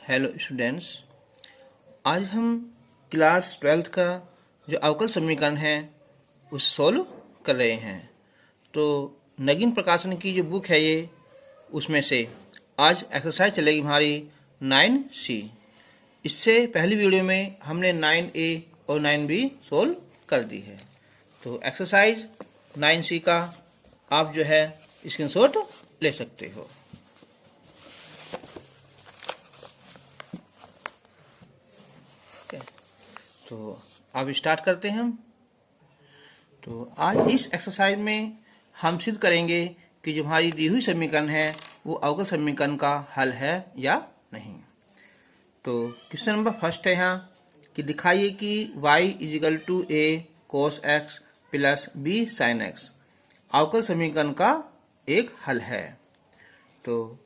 Hello students, आज हम class 12th का जो अवकल समीकरण है उसे सॉल्व कर रहे हैं। तो नगीन प्रकाशन की जो बुक है ये, उसमें से आज एक्सरसाइज चलेगी हमारी 9C। इससे पहली वीडियो में हमने 9A और 9B सॉल्व कर दी है। तो एक्सरसाइज 9C का आप जो है स्क्रीनशॉट ले सकते हो। तो अब स्टार्ट करते हैं हम। तो आज इस एक्सरसाइज में हम सिद्ध करेंगे कि जो हमारी दी हुई समीकरण है वो अवकल समीकरण का हल है या नहीं। तो क्वेश्चन नंबर फर्स्ट है यहाँ कि दिखाइए कि y is equal to a cos x plus b sin x अवकल समीकरण का एक हल है। तो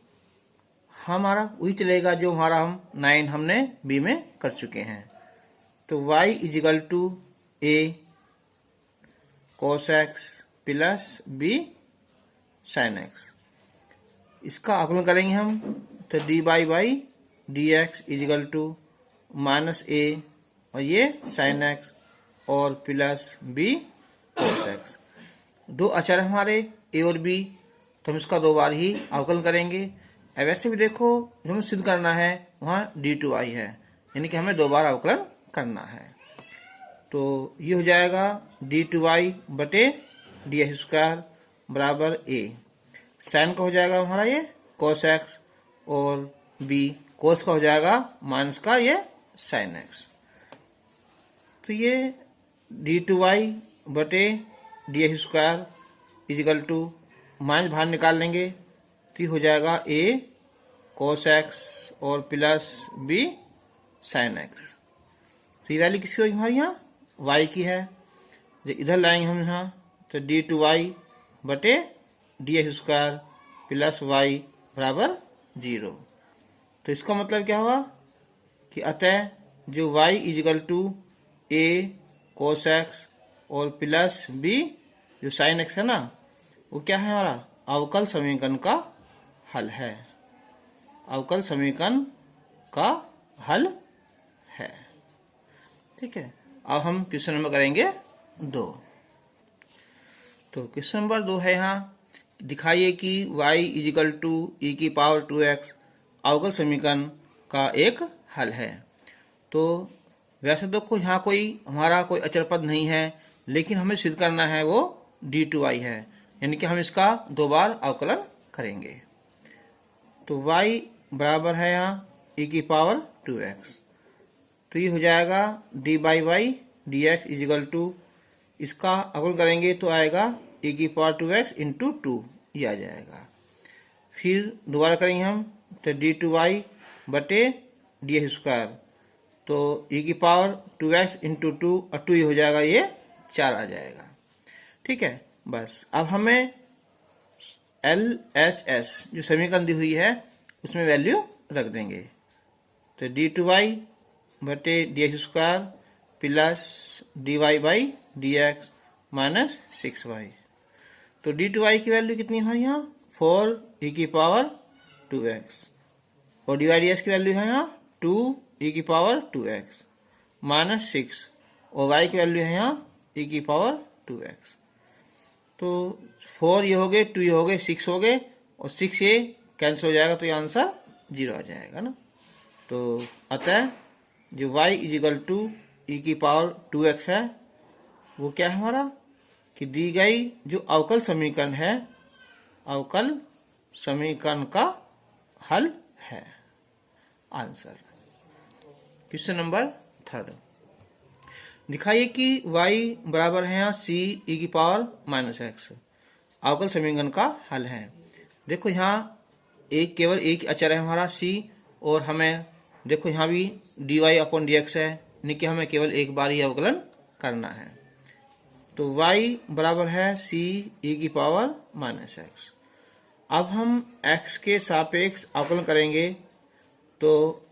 हमारा वही चलेगा जो हमारा हम 9 हमने b में कर चुके हैं। तो y is equal to a cos x plus b sin x, इसका अवकलन करेंगे हम। तो dy by dx equal to minus a और ये sin x और प्लस b cos x। दो अचर हमारे a और b, तो हम इसका दो बार ही अवकलन करेंगे। अब वैसे भी देखो जो हमें सिद्ध करना है वहाँ d2y है, यानी कि हमें दो बार अवकलन करना है। तो ये हो जाएगा d2y बटे dx² बराबर a। साइन का हो जाएगा हमारा ये cos x और b cos का हो जाएगा माइनस का ये sin x। तो ये d2y बटे dx² इजिकल टू माइनस बाहर निकाल लेंगे तो ये हो जाएगा a cos x और प्लस b sin x। तो ये वैल्यू किसकी होगी हमारी यहाँ y की है। जो इधर लाएंगे हम यहाँ तो d2y बटे dx² प्लस y बराबर 0। तो इसका मतलब क्या हुआ कि अतः जो y is equal to a cos x और प्लस b जो sin x है ना, वो क्या है हमारा अवकल समीकरण का हल है। अवकल समीकरण का हल है। ठीक है, अब हम क्वेश्चन नंबर करेंगे 2। तो क्वेश्चन नंबर 2 है यहाँ दिखाइए कि y इजिकल टू e की पावर 2x अवकल समीकरण का एक हल है। तो वैसे देखो यहाँ कोई हमारा कोई अचर पद नहीं है, लेकिन हमें सिद्ध करना है वो d2y है, यानी कि हम इसका दो बार अवकलन करेंगे। तो y बराबर है यहाँ e की पावर 2x, तो ये हो जाएगा dy by dx equal to, इसका अवकलन करेंगे तो आएगा e की पावर 2x इंटू 2, ये आ जाएगा। फिर दोबारा करेंगे हम तो d2y बटे dx², तो e की पावर 2x इंटू 2 और 2 ही हो जाएगा, ये 4 आ जाएगा। ठीक है, बस अब हमें LHS जो समीकरण दी हुई है उसमें वैल्यू रख देंगे। तो d2y बटे dx² plus dy by dx minus 6y। तो d2y की वैल्यू कितनी है यहाँ 4 e की पावर 2x और dy dx की वैल्यू है यहाँ 2 e की पावर 2x माइनस 6 और y की वैल्यू है यहाँ e की पावर 2x। तो 4 ये हो गए, 2 ये हो गए, 6 हो गए और 6 ये कैंसिल हो जाएगा, तो ये आंसर 0 आ जाएगा ना। तो अतः जो y इजिकल टू e की पावर 2x है वो क्या है हमारा कि दी गई जो अवकल समीकरण है, अवकल समीकरण का हल है। आंसर। क्वेश्चन नंबर 3 दिखाइए कि y बराबर है यहाँ c e की पावर माइनस x अवकल समीकरण का हल है। देखो यहाँ केवल एक अचर है हमारा c, और हमें देखो यहाँ भी dy अपॉन dx है, यानी कि हमें केवल एक बार ही अवकलन करना है। तो y बराबर है c e की पावर माइनस x। अब हम x के सापेक्ष अवकलन करेंगे तो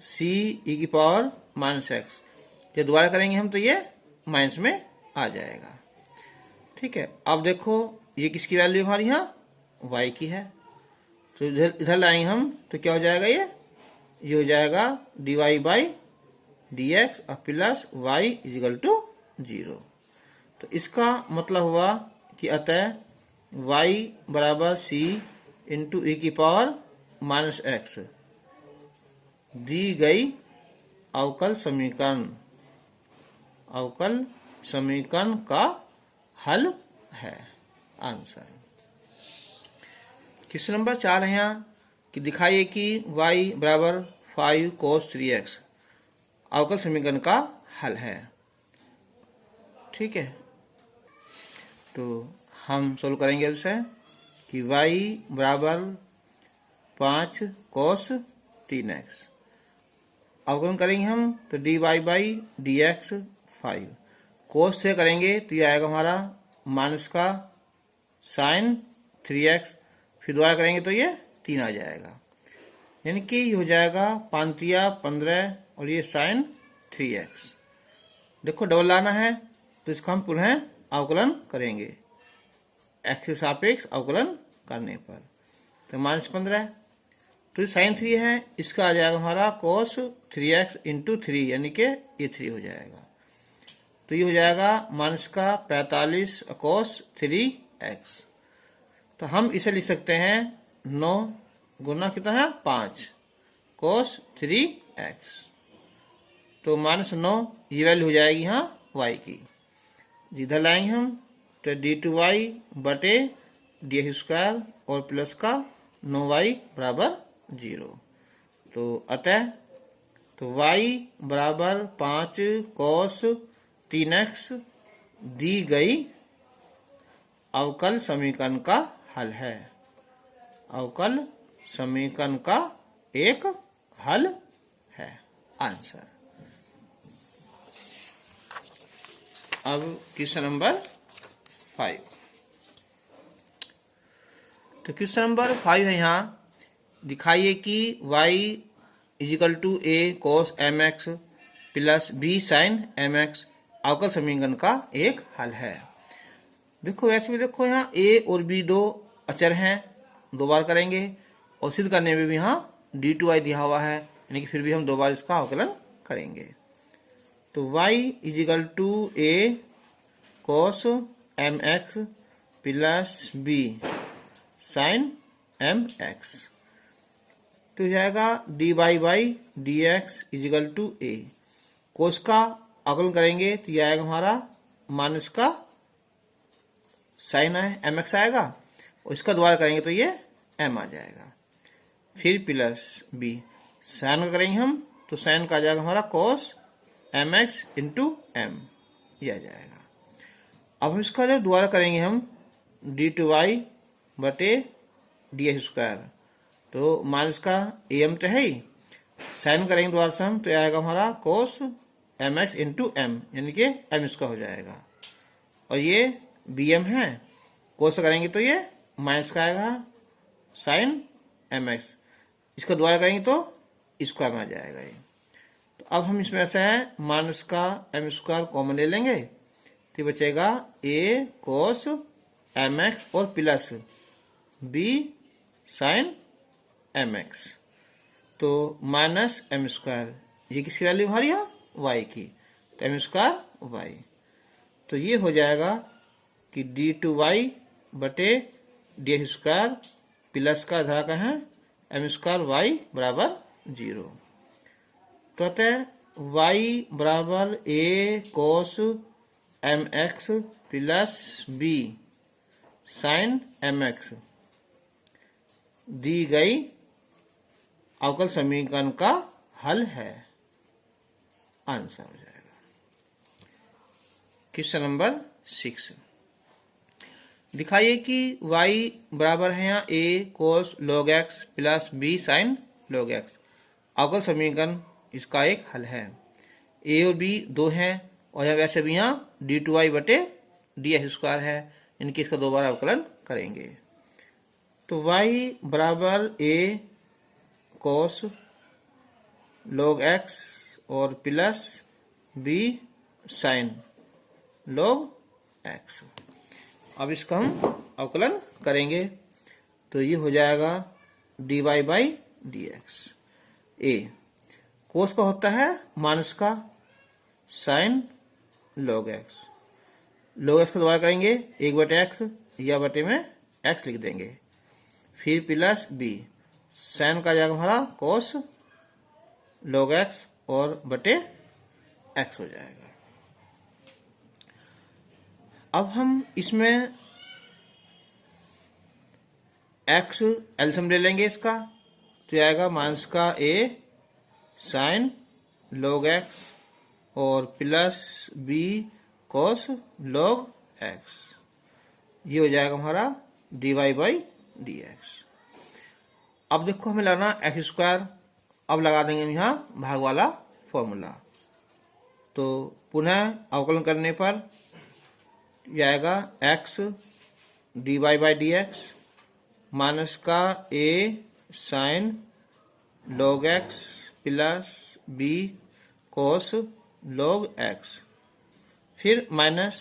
c e की पावर माइनस x, ये दोबारा करेंगे हम तो ये माइनस में आ जाएगा। ठीक है, अब देखो ये किसकी वैल्यू हमारी यहाँ y की है, तो इधर लाएंगे हम तो क्या हो जाएगा ये ये हो जाएगा dy बाई dx और प्लस y इजिकल टू 0। तो इसका मतलब हुआ कि अतः y बराबर c इंटू ई की पावर माइनस एक्स दी गई अवकल समीकरण का हल है। आंसर क्वेश्चन नंबर 4 है यहाँ कि दिखाइए कि y बराबर 5 cos 3x अवकल समीकरण का हल है। ठीक है, तो हम सोल्व करेंगे उसे कि y बराबर 5 cos 3x अवकलन करेंगे हम तो dy बाई dx 5 cos से करेंगे तो ये आएगा हमारा माइनस का साइन 3x, फिर दोबारा करेंगे तो ये 3 आ जाएगा, यानी कि ये हो जाएगा 5×3 = 15 और ये साइन 3x। देखो डबल लाना है तो इसका हम पुनः अवकलन करेंगे x के सापेक्ष अवकलन करने पर, तो -15 तो साइन 3 है, इसका आ जाएगा हमारा cos 3x × 3 यानी कि ये 3 हो जाएगा, तो ये हो जाएगा माइनस का 45 cos 3x। तो हम इसे लिख सकते हैं 9 गुना कितना है 5 cos 3x, तो -9 ये वैल्यू हो जाएगी यहाँ y की। जिधर लाएंगे हम तो d2y बटे dx² और प्लस का 9y बराबर 0। तो अतः तो y बराबर 5 cos 3x दी गई अवकल समीकरण का हल है। अवकल समीकरण का एक हल है। आंसर। अब क्वेश्चन नंबर 5। तो क्वेश्चन नंबर 5 है यहाँ दिखाइए कि y = a cos mx plus b sin mx अवकल समीकरण का एक हल है। देखो वैसे भी देखो यहाँ a और b दो अचर हैं, दो बार करेंगे और सिद्ध करने में भी यहाँ d2y दिया हुआ है, यानी कि फिर भी हम दो बार इसका अवकलन करेंगे। तो y = a cos mx plus b sin mx, तो हो जाएगा dy बाई dx = a। कोस का अवकलन करेंगे तो यह आएगा हमारा माइनस का साइन है mx आएगा और इसका द्वारा करेंगे तो ये m आ जाएगा, फिर प्लस b साइन का करेंगे हम तो साइन का आ जाएगा हमारा cos mx × m ये आ जाएगा। अब हम इसका जब द्वारा करेंगे हम d2y बटे dx², तो माइनस का am तो है ही, साइन करेंगे द्वारा से हम तो आएगा हमारा cos mx × m यानी कि m इसका हो जाएगा, और ये bm है, कोस करेंगे तो ये माइनस का आएगा साइन mx, इसका द्वारा करेंगे तो स्क्वायर में आ जाएगा ये। तो अब हम इसमें ऐसा है माइनस का m² कॉमन ले लेंगे तो बचेगा a cos mx और प्लस b sin mx, तो माइनस m², ये किसकी वैल्यू हमारी है y की, तो m² y, तो ये हो जाएगा कि d2y बटे dx² प्लस का धारा का है m² y बराबर 0। तो अतः y बराबर a cos mx plus b sin mx दी गई अवकल समीकरण का हल है। आंसर हो जाएगा। क्वेश्चन नंबर 6 दिखाइए कि y बराबर है यहाँ a cos log x plus b sin log x अवकल समीकरण इसका एक हल है। a और b दो हैं और यहाँ वैसे भी यहाँ d2y बटे dx² है, इनकी इसका दो बार अवकलन करेंगे। तो y बराबर a cos log x और plus b sin log x, अब इसका हम अवकलन करेंगे तो ये हो जाएगा dy बाई dx। ए। कोस का होता है माइनस का sign log x। log x को दोबारा करेंगे 1/x या बटे में x लिख देंगे, फिर प्लस b, साइन का जाएगा हमारा कोस log x और बटे x हो जाएगा। अब हम इसमें x एलसीएम ले लेंगे इसका, तो आएगा माइनस का a साइन log x और plus b cos log x। ये हो जाएगा हमारा dy बाई dx। अब देखो हमें लाना एक्स स्क्वायर। अब लगा देंगे हम यहाँ भाग वाला फॉर्मूला। तो पुनः अवकलन करने पर यह आएगा x dy by dx minus का a sine log x plus b cos log x, फिर माइनस,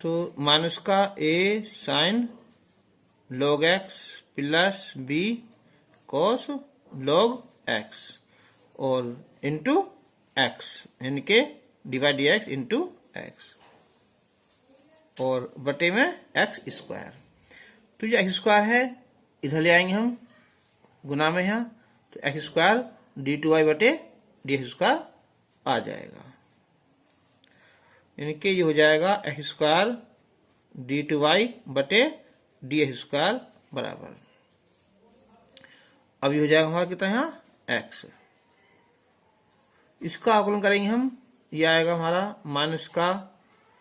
तो माइनस का a sine log x plus b cos log x और इंटू x, यानी के डिवाइड dx इंटू x और बटे में x स्क्वायर। तो जो x स्क्वायर है इधर ले आएंगे हम गुना में यहाँ, तो x स्क्वायर d2y बटे dx स्क्वायर आ जाएगा, यानी कि ये हो जाएगा x स्क्वायर d2y बटे dx स्क्वायर बराबर। अब ये हो जाएगा हमारा कितना यहाँ x। इसका अवकलन करेंगे हम, ये आएगा हमारा माइनस का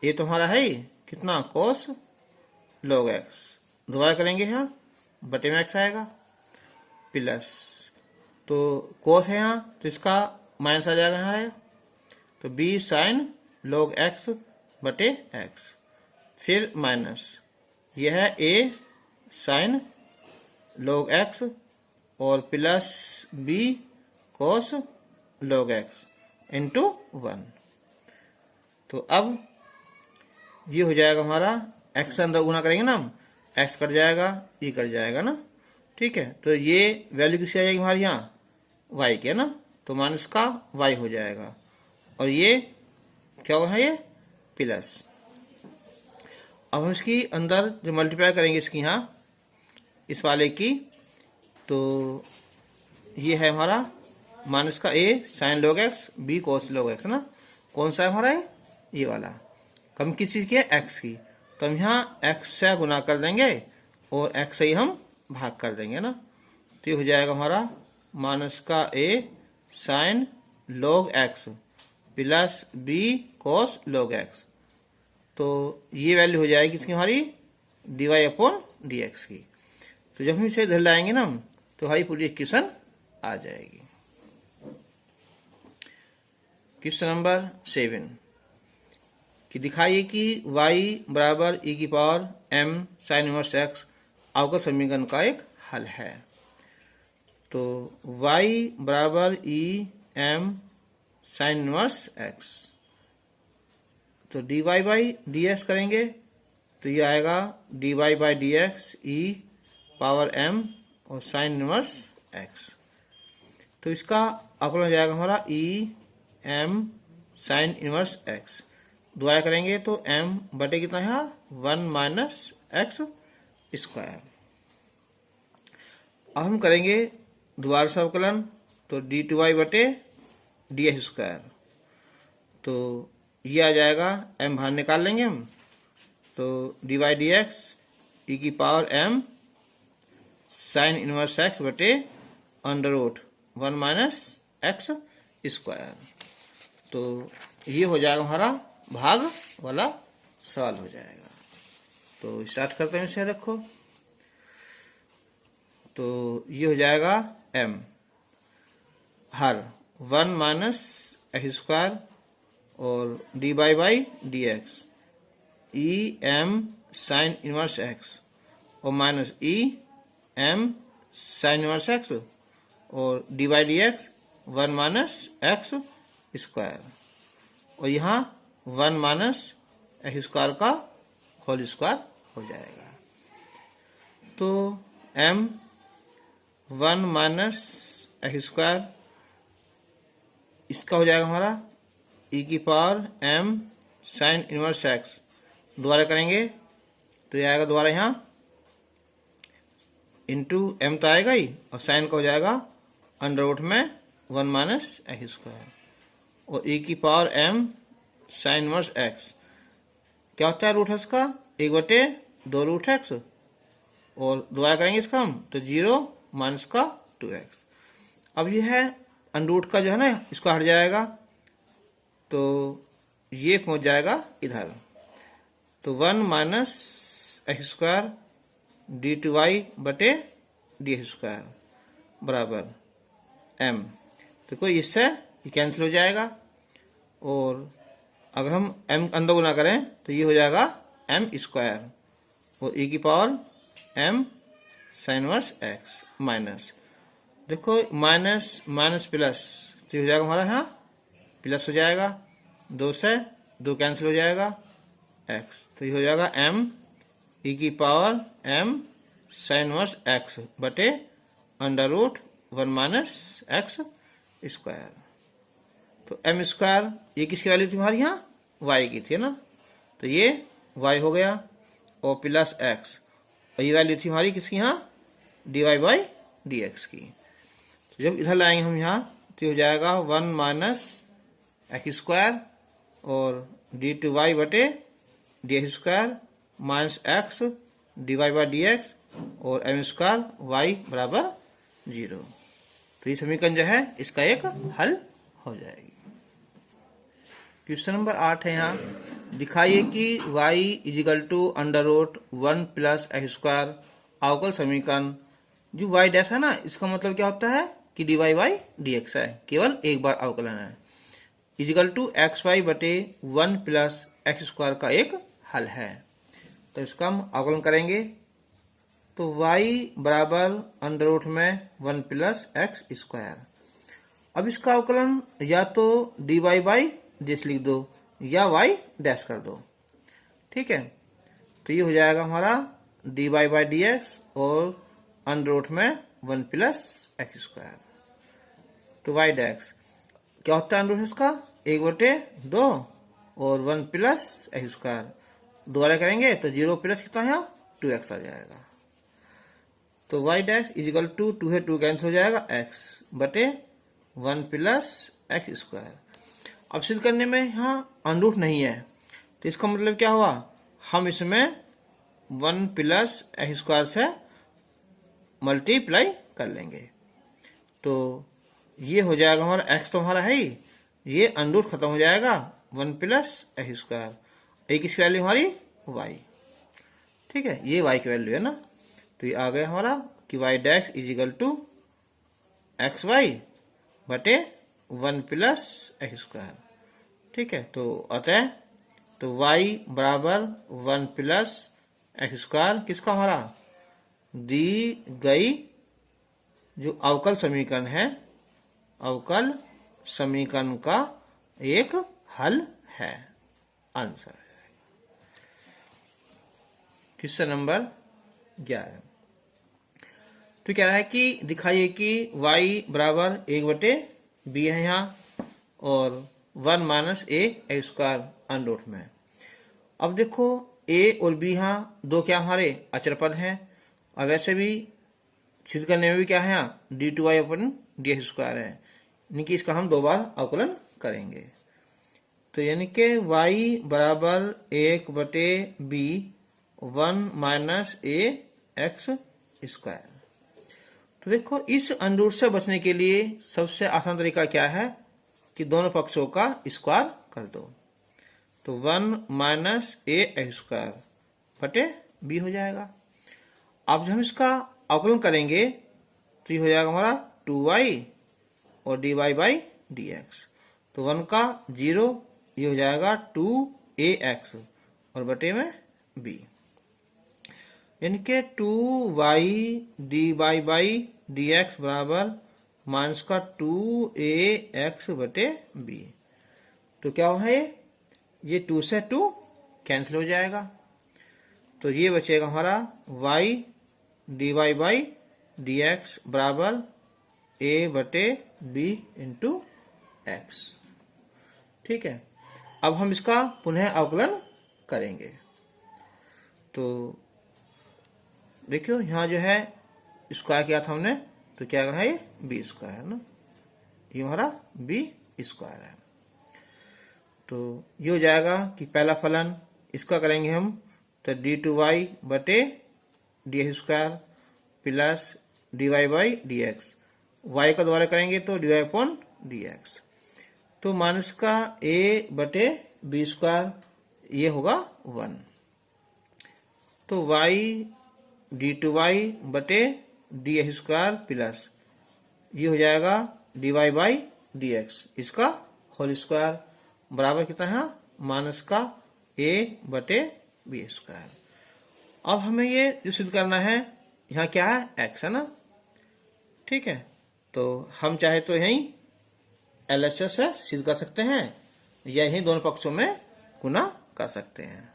ये तो हमारा है ही कितना कोस log x, दोबारा करेंगे यहाँ बटे में x आएगा, प्लस तो कोस है यहाँ तो इसका माइनस आ जाएगा यहाँ, तो b साइन log x बटे x, फिर माइनस यह है a साइन log x और plus b cos log x into 1। तो अब ये हो जाएगा हमारा x अंदर गुना करेंगे ना हम, x कट जाएगा, ये कट जाएगा ना, ठीक है। तो ये वैल्यू किसकी आ जाएगी हमारे यहाँ y के ना, तो माइनस का y हो जाएगा और ये क्या हुआ है ये प्लस। अब हम इसकी अंदर जो मल्टीप्लाई करेंगे इसकी यहाँ इस वाले की, तो ये है हमारा माइनस का a sine log x b cos log x ना, कौन सा है हमारा ये वाला, कम किस चीज़ की है x की, तो हम यहाँ x से गुना कर देंगे और x से ही हम भाग कर देंगे ना, तो ये हो जाएगा हमारा माइनस का a sine log x plus b cos log x। तो ये वैल्यू हो जाएगी इसकी हमारी dy अपॉन dx की। तो जब हम इसे इधर लाएंगे ना तो हमारी पूरी इक्वेशन आ जाएगी। क्वेश्चन नंबर 7 कि दिखाइए कि y बराबर e की power m sine inverse x अवकल समीकरण का एक हल है। तो y बराबर e m sine inverse x, तो dy बाई dx करेंगे तो ये आएगा dy by dx e power m और साइन इनवर्स x। तो इसका अवकलन हो जाएगा हमारा e m sine inverse x, दोबारा करेंगे तो m बटे कितना है 1 माइनस x स्क्वायर। अब हम करेंगे दोबारा से अवकलन, तो d2y बटे dx स्क्वायर, तो ये आ जाएगा m बाहर निकाल लेंगे हम, तो dy dx e की power m sine inverse x बटे under root 1 minus x square. तो ये हो जाएगा हमारा भाग वाला सवाल हो जाएगा। तो स्टार्ट करते हैं इसे, देखो तो ये हो जाएगा m हर 1 माइनस x स्क्वायर और dy by dx e m sine inverse x और minus e m sine inverse x और dy dx 1 minus x square और यहाँ 1 माइनस x स्क्वायर का होल स्क्वायर हो जाएगा। तो m 1 माइनस एक्स स्क्वायर, इसका हो जाएगा हमारा e की power m sine inverse x। दोबारा करेंगे तो ये आएगा दोबारा यहाँ इंटू m तो आएगा ही, और साइन का हो जाएगा अंडर रूट में 1 माइनस एक्स स्क्वायर, और e की power m sine inverse x क्या होता है रूट है इसका 1/2 रूट एक्स, और दोबारा करेंगे इसका हम तो 0 माइनस का 2x। अब ये है अंडर का जो है ना इसको हट जाएगा, तो ये पहुंच जाएगा इधर, तो 1 माइनस एक्स स्क्वायर d2y बटे डी स्क्वायर बराबर m। तो कोई इससे ये कैंसिल हो जाएगा, और अगर हम m अंदर गुना करें तो ये हो जाएगा m स्क्वायर, और e की power m sine verse x minus, देखो माइनस माइनस प्लस, तो हो जाएगा हमारा यहाँ प्लस हो जाएगा, 2 से 2 कैंसिल हो जाएगा x, तो ये हो जाएगा m e की power m sine verse x बटे under root 1 minus x square. तो m स्क्वायर ये किसकी वैल्यू थी हमारी यहाँ y की थी ना, तो ये y हो गया, और प्लस x, और ये वैल्यू थी हमारी किसकी यहाँ dy बाई dx की। तो जब इधर लाएंगे हम यहाँ तो हो जाएगा 1 माइनस एक्स स्क्वायर और d2y बटे d square minus x d y by d x, और m स्क्वायर y बराबर 0। तो ये समीकरण जो है इसका एक हल हो जाएगी। क्वेश्चन नंबर 8 है यहाँ, दिखाइए कि y is equal to under root 1 plus x square अवकल समीकरण। जो y डैश है ना इसका मतलब क्या होता है कि d y by d x है, केवल एक बार अवकलन है, इजिकल टू एक्स वाई बटे 1 प्लस एक्स स्क्वायर का एक हल है। तो इसका हम अवकलन करेंगे, तो y बराबर अंडर रूट में 1 प्लस एक्स स्क्वायर। अब इसका अवकलन या तो डी वाई बाई डैश लिख दो या y डैश कर दो, ठीक है। तो ये हो जाएगा हमारा d y by d x और अंडर रूट में 1 प्लस एक्स स्क्वायर। तो y डैश क्या होता है अंडर रूट इसका 1/2 और 1 प्लस एक्स स्क्वायर, दोबारा करेंगे तो 0 प्लस कितना है 2x आ जाएगा। तो y डैश इजिकल टू 2 है 2 कैंसिल हो जाएगा x बटे 1 प्लस एक्स स्क्वायर। अब सिद्ध करने में यहाँ अंडर नहीं है, तो इसका मतलब क्या हुआ, हम इसमें 1 प्लस एक्स स्क्वायर से मल्टीप्लाई कर लेंगे, तो ये हो जाएगा हमारा x तो हमारा है ही, ये अंडर खत्म हो जाएगा 1 प्लस एक्स स्क्वायर, एक किसकी वैल्यू हमारी y, ठीक है, ये y की वैल्यू है ना। तो ये आ गया हमारा कि y dash equal to x y बटे 1 प्लस एक्स स्क्वायर, ठीक है। तो अतः तो y बराबर 1 प्लस एक्स स्क्वायर किसका हमारा दी गई जो अवकल समीकरण है, अवकल समीकरण का एक हल है, आंसर। क्वेश्चन नंबर 11, तो कह रहा है कि दिखाइए कि y बराबर 1/b है यहाँ, और 1 माइनस ए एक्स स्क्वायर अंडर रूट में। अब देखो a और b यहाँ दो क्या हमारे अचर पद हैं, और वैसे भी सिद्ध करने में भी क्या है यहाँ d2y अपन डी एक्स स्क्वायर है, यानी कि इसका हम 2 बार अवकलन करेंगे। तो यानी कि y बराबर 1/b 1 माइनस ए एक्स स्क्वायर। तो देखो इस अंडर से बचने के लिए सबसे आसान तरीका क्या है कि दोनों पक्षों का स्क्वायर कर दो, तो 1 माइनस ए एक्स स्क्वायर बटे बी हो जाएगा। अब जब हम इसका अवकलन करेंगे तो ये हो जाएगा हमारा 2y और d y by d x, तो 1 का 0, ये हो जाएगा 2ax और बटे में b, यानी कि 2y d y by d x बराबर माइनस का 2ax बटे b। तो क्या है ये 2 से 2 कैंसिल हो जाएगा, तो ये बचेगा हमारा y d y by d x बराबर ए बटे बी इंटू एक्स। ठीक है, अब हम इसका पुनः अवकलन करेंगे। तो देखियो यहाँ जो है स्क्वायर किया था हमने, तो क्या है ये बी स्क्वायर है ना, ये हमारा बी स्क्वायर है। तो ये हो जाएगा कि पहला फलन इसका करेंगे हम, तो डी टू वाई बटे d x square plus d y by d x, y का द्वारा करेंगे तो d y upon d x. तो माइनस का ए बटे बी स्क्वायर ये होगा 1, तो वाई डी टू वाई बटे डी एक्स स्क्वायर प्लस ये हो जाएगा d y by d x, इसका होल स्क्वायर बराबर कितना है माइनस का ए बटे बी स्क्वायर। अब हमें ये जो सिद्ध करना है, यहाँ क्या है एक्स है ना। ठीक है, तो हम चाहे तो यही LHS से सिद्ध कर सकते हैं या यही दोनों पक्षों में गुना कर सकते हैं।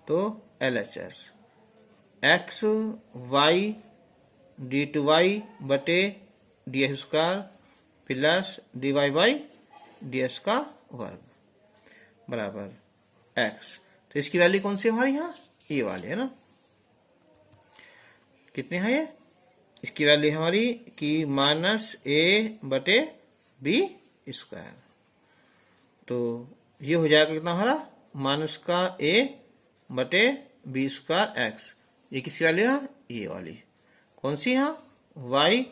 तो LHS x y d two y बटे d x square plus d y by d x का वर्ग बराबर एक्स। तो इसकी वैल्यू कौन सी है हमारी यहाँ, ये वाली है ना। कितने हैं ये, इसकी वैल्यू हमारी कि माइनस ए बटे बी स्क्वायर। तो ये हो जाएगा कितना हमारा माइनस का ए बटे बी स्क्वायर एक्स। ये किसकी वैल्यू है, ये वाली कौन सी यहाँ y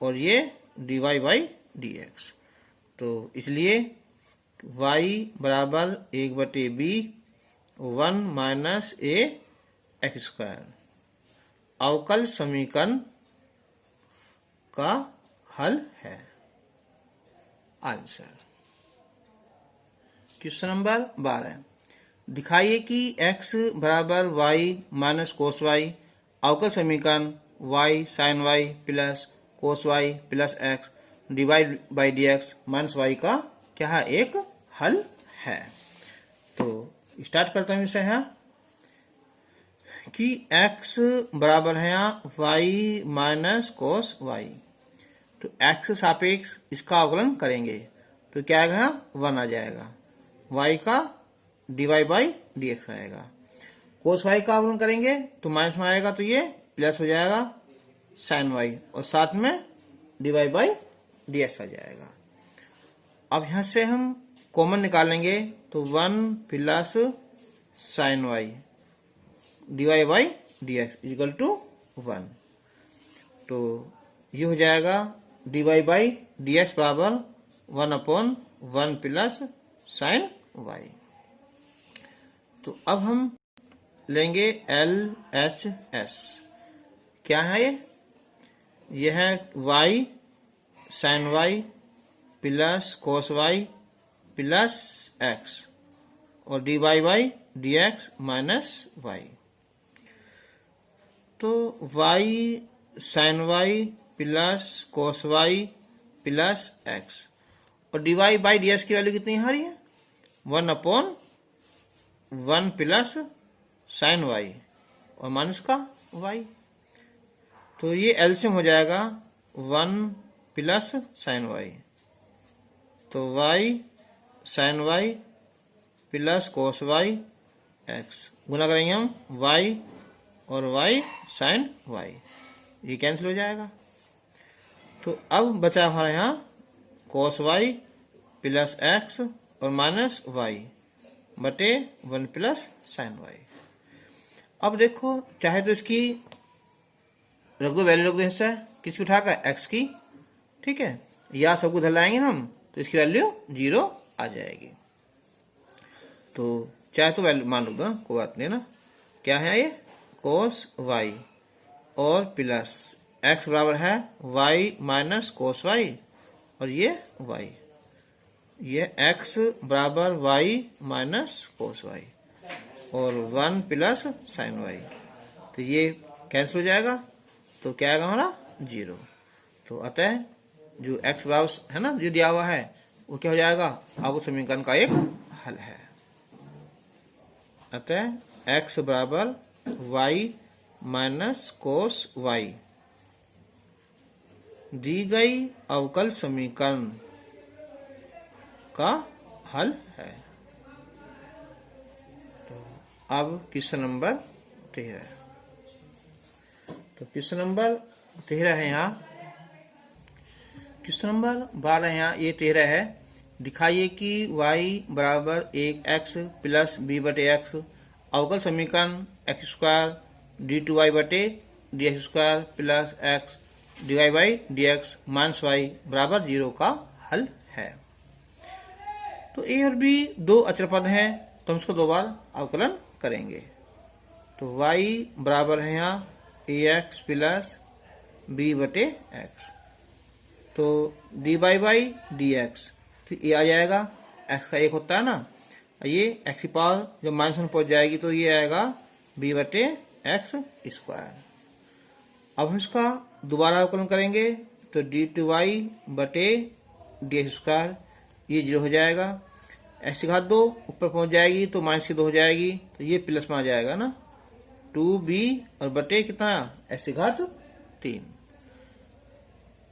और ये d y by d x. तो इसलिए y बराबर 1/b 1 माइनस ए एक्स स्क्वायर अवकल समीकरण का हल है। आंसर क्वेश्चन नंबर 12, दिखाइए कि x बराबर y माइनस कोस y अवकल समीकरण y sine y plus cos y plus x divide by d x minus y का क्या है एक हल है। तो स्टार्ट करता हूं इसे यहाँ कि x बराबर है यहाँ y माइनस कोस y। तो x सापेक्ष इसका अवकलन करेंगे तो क्या आएगा 1 आ जाएगा, y का d y by d x आएगा। कोस y का अवकलन करेंगे तो माइनस में आएगा, तो ये प्लस हो जाएगा साइन y और साथ में d y by d x आ जाएगा। अब यहाँ से हम कॉमन निकालेंगे तो 1 plus sine y d y by d x equal to 1। तो ये हो जाएगा d y by d x बराबर 1/1 प्लस साइन y। तो अब हम लेंगे LHS। क्या है ये, यह है y sine y plus cos y plus x और d y by d x minus y। तो y sine y plus cos y plus x और d y by d x की वैल्यू कितनी आ रही है 1/1 प्लस साइन y और minus का y। तो ये एलसीएम हो जाएगा 1 प्लस साइन y। तो y sine y plus cos y x गुना करेंगे हम y और y साइन y, ये कैंसिल हो जाएगा। तो अब बचा हमारे यहाँ कोस y प्लस x और माइनस y बटे 1 प्लस साइन y। अब देखो चाहे तो इसकी रख दो, वैल्यू रख दो हिस्सा किसकी उठाकर x की। ठीक है, या सबको धर लाएंगे हम तो इसकी वैल्यू 0 आ जाएगी। तो चाहे तो वैल्यू मान लो ना, कोई बात नहीं ना। क्या है ये कोस y और प्लस x बराबर है y माइनस कोस y और ये y, ये x बराबर y माइनस कोस y और 1 प्लस साइन y। तो ये कैंसिल हो जाएगा, तो क्या आएगा हमारा 0। तो अतः जो x बराबर है ना जो दिया हुआ है वो क्या हो जाएगा अवकल समीकरण का एक हल है। अतः x बराबर y माइनस कोस y दी गई अवकल समीकरण का हल है। तो अब क्वेश्चन नंबर 13। तो क्वेश्चन नंबर 13 है यहाँ। क्वेश्चन नंबर 12 है यहाँ, ये 13 है। दिखाइए कि y बराबर 1x प्लस b बटे x अवकल समीकरण x स्क्वायर d2y बटे dx square plus x dy by dx minus y बराबर 0 का हल है। तो a और b दो अचर पद हैं, तो हम इसको दो बार अवकलन करेंगे। तो y बराबर है यहाँ ax प्लस b बटे x, तो dy बाई dx, तो ये आ जाएगा x का 1 होता है ना, ये x की पावर जब माइनस में पहुंच जाएगी तो ये आएगा b बटे x स्क्वायर। अब हम इसका दोबारा अवकलन करेंगे, तो d2y बटे dx स्क्वायर ये 0 हो जाएगा। x की घात 2 ऊपर पहुंच जाएगी तो माइनस की 2 हो जाएगी, तो ये प्लस में आ जाएगा ना, 2b और बटे कितना x की घात 3।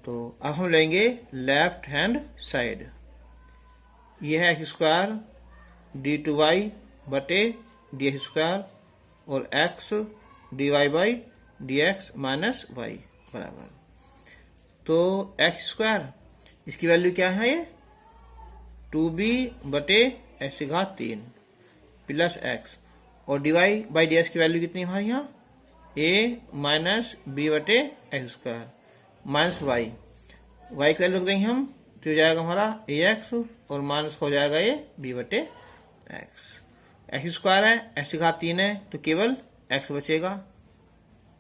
तो अब हम लेंगे लेफ्ट हैंड साइड, यह है x स्क्वायर d2y बटे dx स्क्वायर और x dy by dx minus y बराबर, तो x स्क्वायर इसकी वैल्यू क्या है, ये 2b बटे x की घात 3 प्लस x, और dy बाई dx की वैल्यू कितनी है यहाँ, a माइनस b बटे x square minus y, y की वैल्यू रख देंगे हम, तो हो जाएगा हमारा ax और माइनस हो जाएगा ये b बटे x स्क्वायर है, x की घात 3 है तो केवल x बचेगा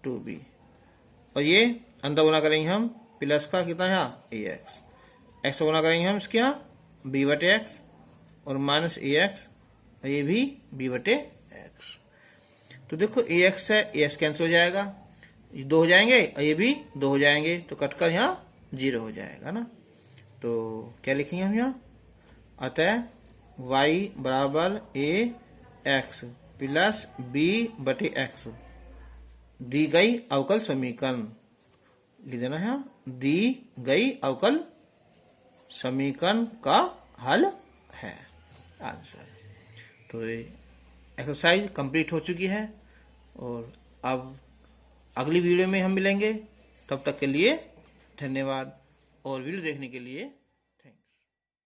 2b, और ये अंदर गुना करेंगे हम प्लस का कितना है ax को गुना करेंगे हम इसके यहाँ b बटे x और माइनस ax, और ये भी b बटे x। तो देखो ax है ax कैंसिल हो जाएगा, ये 2 हो जाएंगे और ये भी 2 हो जाएंगे, तो कटकर यहाँ 0 हो जाएगा ना। तो क्या लिखेंगे हम यहाँ, अतः y बराबर ax प्लस b बटे x दी गई अवकल समीकरण, लिख देना है दी गई अवकल समीकरण का हल है आंसर। तो ये एक्सरसाइज कंप्लीट हो चुकी है, और अब अगली वीडियो में हम मिलेंगे। तब तक के लिए धन्यवाद, और वीडियो देखने के लिए